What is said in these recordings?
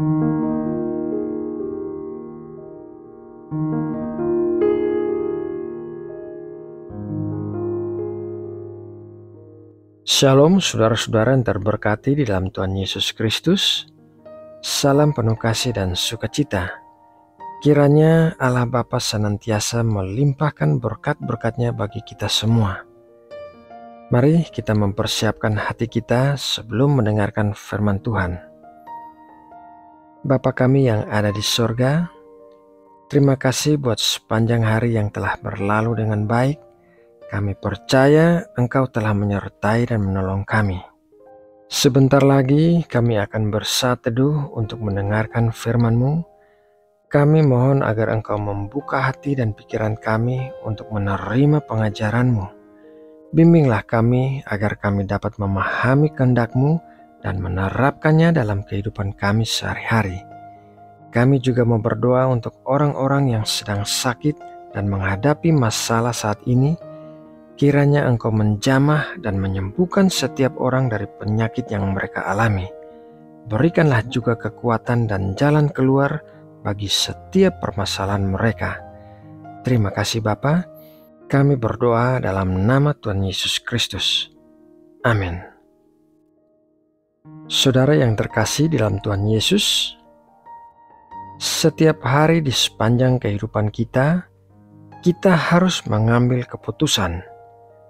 Shalom saudara-saudara yang terberkati di dalam Tuhan Yesus Kristus. Salam penuh kasih dan sukacita. Kiranya Allah Bapa senantiasa melimpahkan berkat-berkat-Nya bagi kita semua. Mari kita mempersiapkan hati kita sebelum mendengarkan firman Tuhan. Bapa kami yang ada di sorga, terima kasih buat sepanjang hari yang telah berlalu dengan baik. Kami percaya Engkau telah menyertai dan menolong kami. Sebentar lagi kami akan bersatu teduh untuk mendengarkan firman-Mu. Kami mohon agar Engkau membuka hati dan pikiran kami untuk menerima pengajaran-Mu. Bimbinglah kami agar kami dapat memahami kehendak-Mu dan menerapkannya dalam kehidupan kami sehari-hari. Kami juga mau berdoa untuk orang-orang yang sedang sakit dan menghadapi masalah saat ini. Kiranya Engkau menjamah dan menyembuhkan setiap orang dari penyakit yang mereka alami. Berikanlah juga kekuatan dan jalan keluar bagi setiap permasalahan mereka. Terima kasih Bapa. Kami berdoa dalam nama Tuhan Yesus Kristus. Amin. Saudara yang terkasih di dalam Tuhan Yesus, setiap hari di sepanjang kehidupan kita harus mengambil keputusan.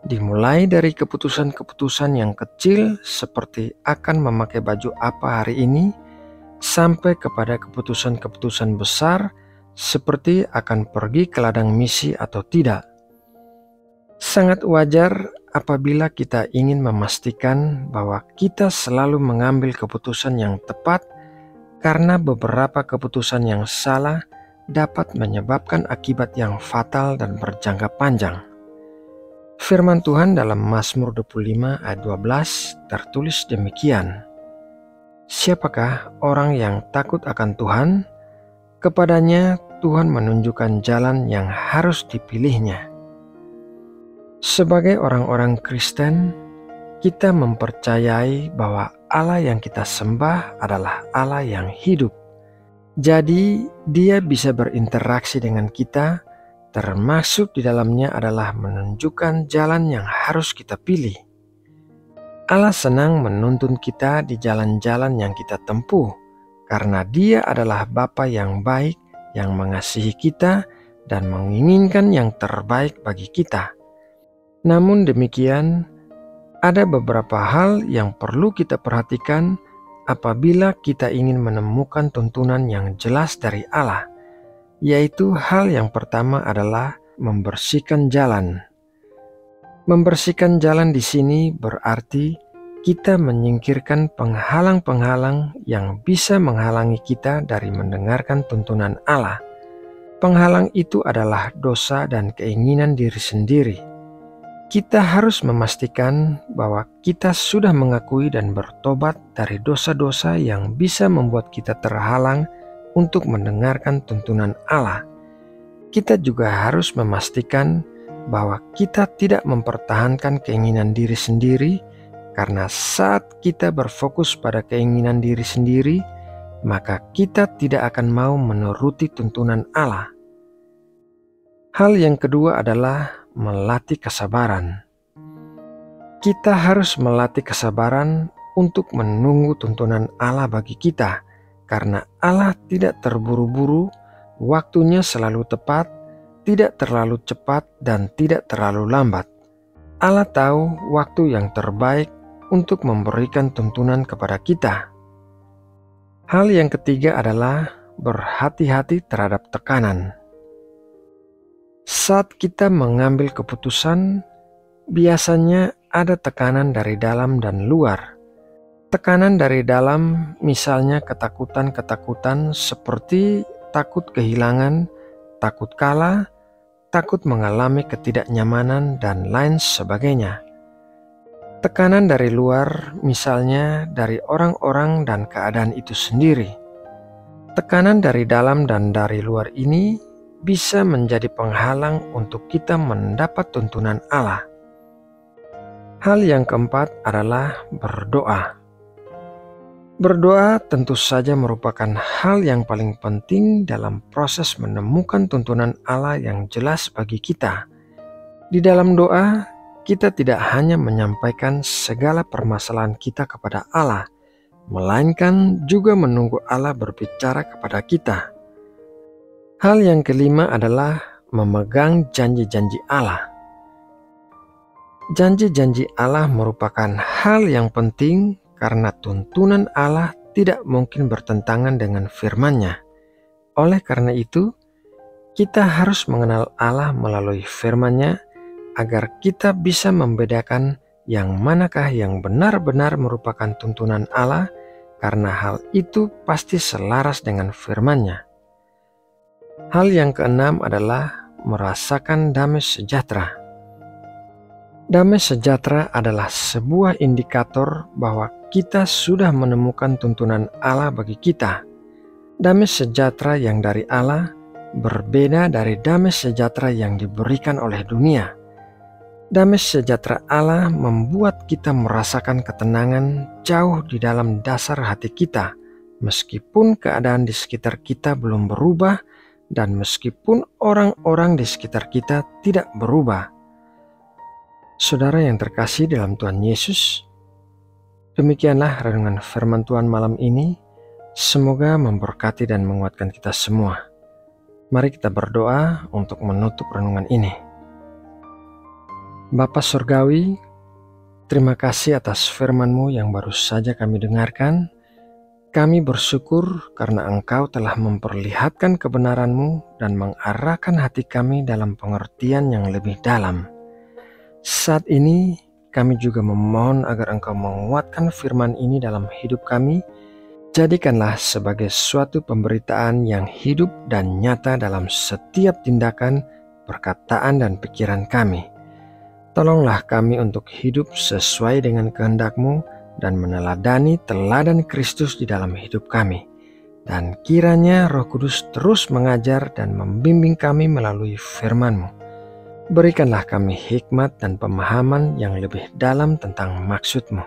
Dimulai dari keputusan-keputusan yang kecil seperti akan memakai baju apa hari ini, sampai kepada keputusan-keputusan besar seperti akan pergi ke ladang misi atau tidak. Sangat wajar apabila kita ingin memastikan bahwa kita selalu mengambil keputusan yang tepat, karena beberapa keputusan yang salah dapat menyebabkan akibat yang fatal dan berjangka panjang. Firman Tuhan dalam Mazmur 25 ayat 12 tertulis demikian. Siapakah orang yang takut akan Tuhan? Kepadanya Tuhan menunjukkan jalan yang harus dipilihnya. Sebagai orang-orang Kristen, kita mempercayai bahwa Allah yang kita sembah adalah Allah yang hidup. Jadi Dia bisa berinteraksi dengan kita, termasuk di dalamnya adalah menunjukkan jalan yang harus kita pilih. Allah senang menuntun kita di jalan-jalan yang kita tempuh, karena Dia adalah Bapa yang baik, yang mengasihi kita dan menginginkan yang terbaik bagi kita. Namun demikian, ada beberapa hal yang perlu kita perhatikan apabila kita ingin menemukan tuntunan yang jelas dari Allah. Yaitu hal yang pertama adalah membersihkan jalan. Membersihkan jalan di sini berarti kita menyingkirkan penghalang-penghalang yang bisa menghalangi kita dari mendengarkan tuntunan Allah. Penghalang itu adalah dosa dan keinginan diri sendiri. Kita harus memastikan bahwa kita sudah mengakui dan bertobat dari dosa-dosa yang bisa membuat kita terhalang untuk mendengarkan tuntunan Allah. Kita juga harus memastikan bahwa kita tidak mempertahankan keinginan diri sendiri, karena saat kita berfokus pada keinginan diri sendiri, maka kita tidak akan mau menuruti tuntunan Allah. Hal yang kedua adalah melatih kesabaran. Kita harus melatih kesabaran untuk menunggu tuntunan Allah bagi kita, karena Allah tidak terburu-buru, waktunya selalu tepat, tidak terlalu cepat dan tidak terlalu lambat. Allah tahu waktu yang terbaik untuk memberikan tuntunan kepada kita. Hal yang ketiga adalah berhati-hati terhadap tekanan. Saat kita mengambil keputusan, biasanya ada tekanan dari dalam dan luar. Tekanan dari dalam misalnya ketakutan-ketakutan seperti takut kehilangan, takut kalah, takut mengalami ketidaknyamanan, dan lain sebagainya. Tekanan dari luar misalnya dari orang-orang dan keadaan itu sendiri. Tekanan dari dalam dan dari luar ini bisa menjadi penghalang untuk kita mendapat tuntunan Allah. Hal yang keempat adalah berdoa. Berdoa tentu saja merupakan hal yang paling penting dalam proses menemukan tuntunan Allah yang jelas bagi kita. Di dalam doa, kita tidak hanya menyampaikan segala permasalahan kita kepada Allah, melainkan juga menunggu Allah berbicara kepada kita. Hal yang kelima adalah memegang janji-janji Allah. Janji-janji Allah merupakan hal yang penting karena tuntunan Allah tidak mungkin bertentangan dengan firman-Nya. Oleh karena itu, kita harus mengenal Allah melalui firman-Nya agar kita bisa membedakan yang manakah yang benar-benar merupakan tuntunan Allah, karena hal itu pasti selaras dengan firman-Nya. Hal yang keenam adalah merasakan damai sejahtera. Damai sejahtera adalah sebuah indikator bahwa kita sudah menemukan tuntunan Allah bagi kita. Damai sejahtera yang dari Allah berbeda dari damai sejahtera yang diberikan oleh dunia. Damai sejahtera Allah membuat kita merasakan ketenangan jauh di dalam dasar hati kita, meskipun keadaan di sekitar kita belum berubah dan meskipun orang-orang di sekitar kita tidak berubah. Saudara yang terkasih dalam Tuhan Yesus, demikianlah renungan firman Tuhan malam ini. Semoga memberkati dan menguatkan kita semua. Mari kita berdoa untuk menutup renungan ini. Bapa Surgawi, terima kasih atas firman-Mu yang baru saja kami dengarkan. Kami bersyukur karena Engkau telah memperlihatkan kebenaran-Mu dan mengarahkan hati kami dalam pengertian yang lebih dalam. Saat ini kami juga memohon agar Engkau menguatkan firman ini dalam hidup kami. Jadikanlah sebagai suatu pemberitaan yang hidup dan nyata dalam setiap tindakan, perkataan, dan pikiran kami. Tolonglah kami untuk hidup sesuai dengan kehendak-Mu dan meneladani teladan Kristus di dalam hidup kami. Dan kiranya Roh Kudus terus mengajar dan membimbing kami melalui firman-Mu. Berikanlah kami hikmat dan pemahaman yang lebih dalam tentang maksud-Mu.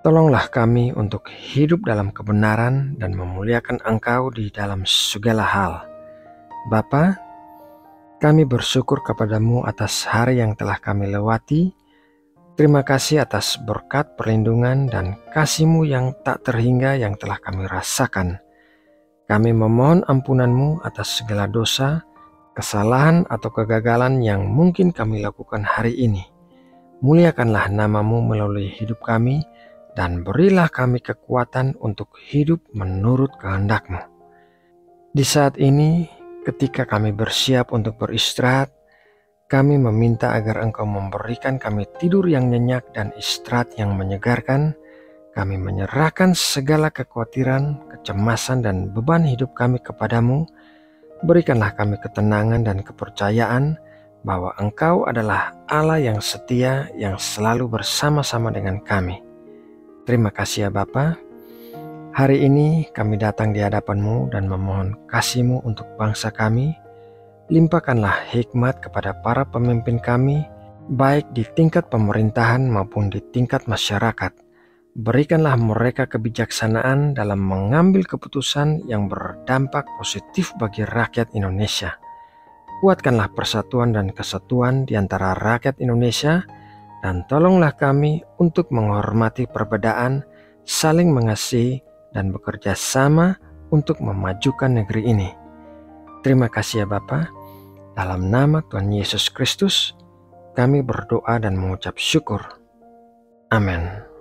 Tolonglah kami untuk hidup dalam kebenaran dan memuliakan Engkau di dalam segala hal. Bapa, kami bersyukur kepadamu atas hari yang telah kami lewati. Terima kasih atas berkat perlindungan dan kasih-Mu yang tak terhingga yang telah kami rasakan. Kami memohon ampunan-Mu atas segala dosa, kesalahan atau kegagalan yang mungkin kami lakukan hari ini. Muliakanlah nama-Mu melalui hidup kami dan berilah kami kekuatan untuk hidup menurut kehendak-Mu. Di saat ini, ketika kami bersiap untuk beristirahat, kami meminta agar Engkau memberikan kami tidur yang nyenyak dan istirahat yang menyegarkan. Kami menyerahkan segala kekhawatiran, kecemasan, dan beban hidup kami kepadamu. Berikanlah kami ketenangan dan kepercayaan bahwa Engkau adalah Allah yang setia yang selalu bersama-sama dengan kami. Terima kasih ya Bapa. Hari ini kami datang di hadapan-Mu dan memohon kasih-Mu untuk bangsa kami. Limpahkanlah hikmat kepada para pemimpin kami, baik di tingkat pemerintahan maupun di tingkat masyarakat. Berikanlah mereka kebijaksanaan dalam mengambil keputusan yang berdampak positif bagi rakyat Indonesia. Kuatkanlah persatuan dan kesatuan di antara rakyat Indonesia, dan tolonglah kami untuk menghormati perbedaan, saling mengasihi, dan bekerja sama untuk memajukan negeri ini. Terima kasih ya Bapa. Dalam nama Tuhan Yesus Kristus, kami berdoa dan mengucap syukur. Amin.